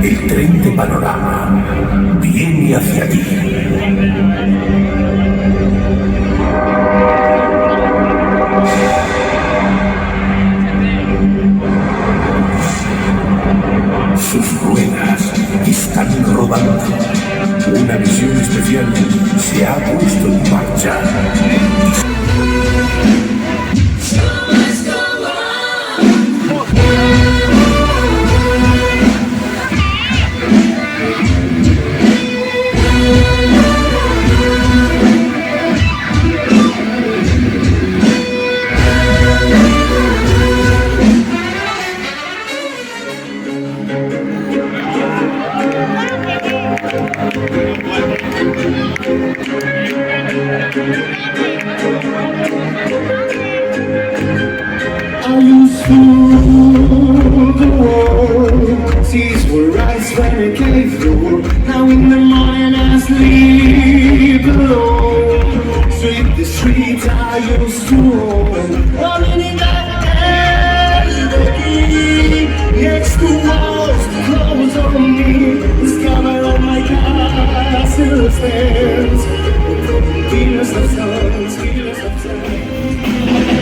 El tren de Panorama viene hacia ti. Sus ruedas están rodando. Una misión especial se ha puesto en marcha. I used to the world. Seas were rise when it gave the world. Now in the morning I sleep alone. Sweep the streets I used to own. Running in that next to walls, clothes on me. Discover all my castle stands. Killers of sons, killers of sons.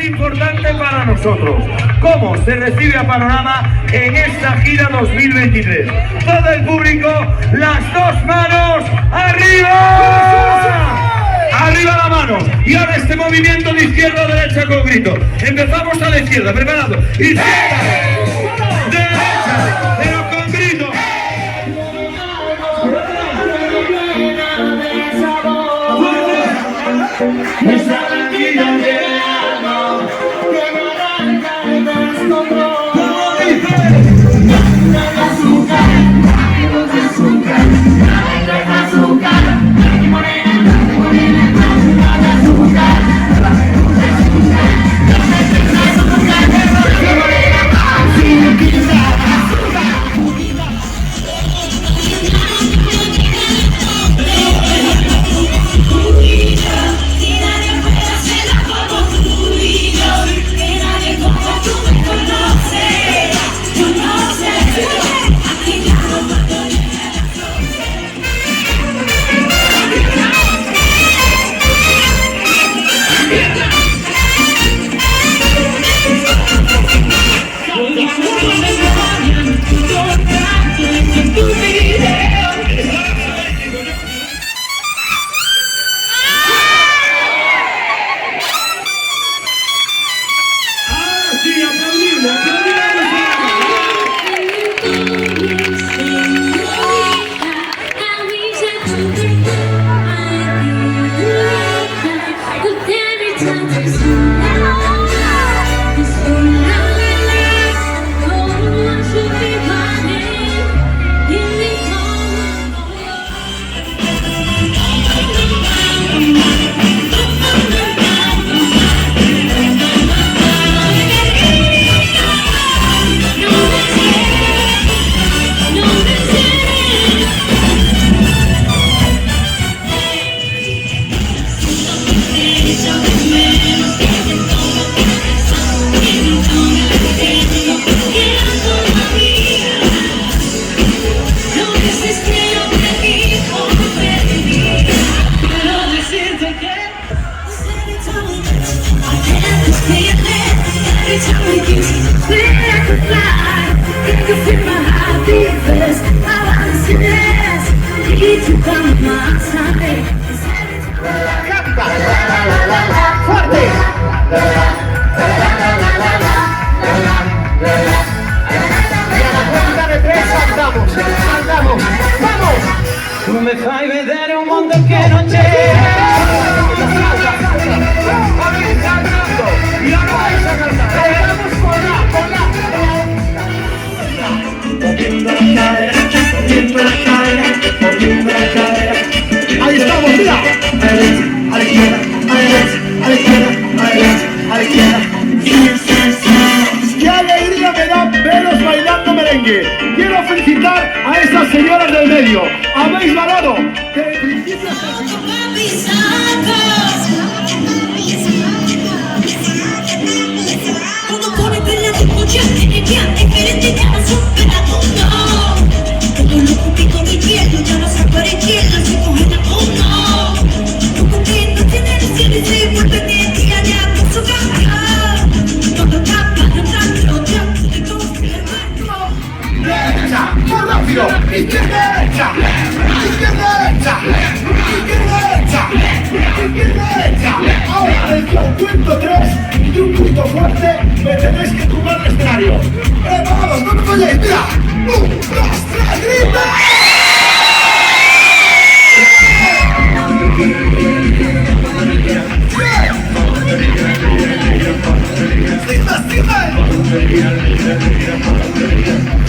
Importante para nosotros, cómo se recibe a Panorama en esta gira 2023. Todo el público, las dos manos arriba, arriba la mano, y ahora este movimiento de izquierda a derecha con grito. Empezamos a la izquierda, preparado, izquierda, derecha, pero con grito. Canta. Fuerte. Y a la cuenta de 3 saltamos. Saltamos. ¡Vamos! Tu me fai vedere un mondo che non c'è. Y ahora vais a cantar. Vamos con la. Moviendo la cadera, moviendo la cadera, moviendo la cadera. Ahí estamos, mira. A la izquierda, a la derecha, a la izquierda, a la derecha, a la izquierda. ¡Qué alegría me da veros bailando merengue! Quiero felicitar a estas señoras del medio. Habéis ganado desde el principio hasta el final. Derecha, más rápido, izquierda, derecha, izquierda, derecha, izquierda, derecha, izquierda, derecha. Ahora desde un cuento 3 y un grito fuerte me tenéis que tumbar el escenario. Preparados, no me falléis, mira. 1, 2, 3, grita. ¡Sigue!